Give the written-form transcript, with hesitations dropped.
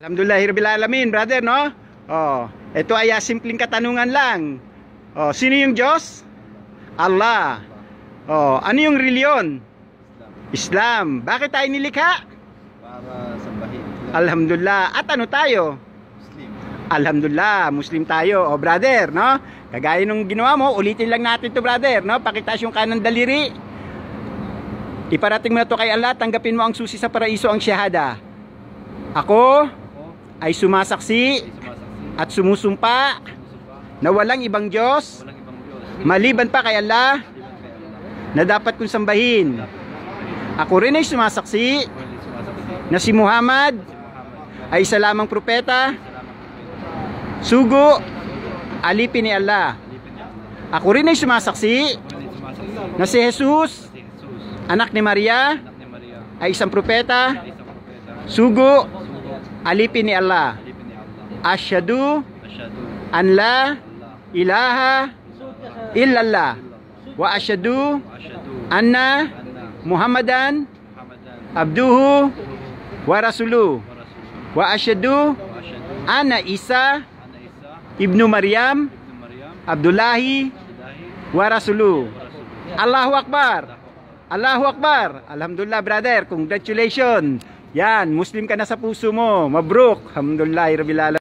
Alhamdulillahirabbil alamin, brother, no? Oh, ito ay simpleng katanungan lang. Oh, sino yung Diyos? Allah. Oh, ano yung reliyon? Islam. Bakit tayo nilikha? Para sambahin. Alhamdulillah. At ano tayo? Muslim. Alhamdulillah, Muslim tayo. Oh, brother, no? Kagaya nung ginawa mo, ulitin lang natin to, brother, no? Pakitaas yung kanang daliri. Iparating mo na to kay Allah, tanggapin mo ang susi sa paraiso, ang syahada. Ako ay sumasaksi at sumusumpa na walang ibang Diyos maliban pa kay Allah na dapat kong sambahin. Ako rin ay sumasaksi na si Muhammad ay isa lamang propeta, sugo, alipin ni Allah. Ako rin ay sumasaksi na si Jesus, anak ni Maria, ay isang propeta, sugo, alipin ni Allah. Asyhadu an la ilaha illallah wa asyhadu anna Muhammadan abduhu wa rasuluh wa asyhadu anna Isa ibnu Maryam Abdullahi wa rasuluh. Allahu Akbar. Allahu Akbar. Alhamdulillah, brother. Congratulations. Yan, Muslim ka na sa puso mo. Mabruk. Alhamdulillahirabbil alamin.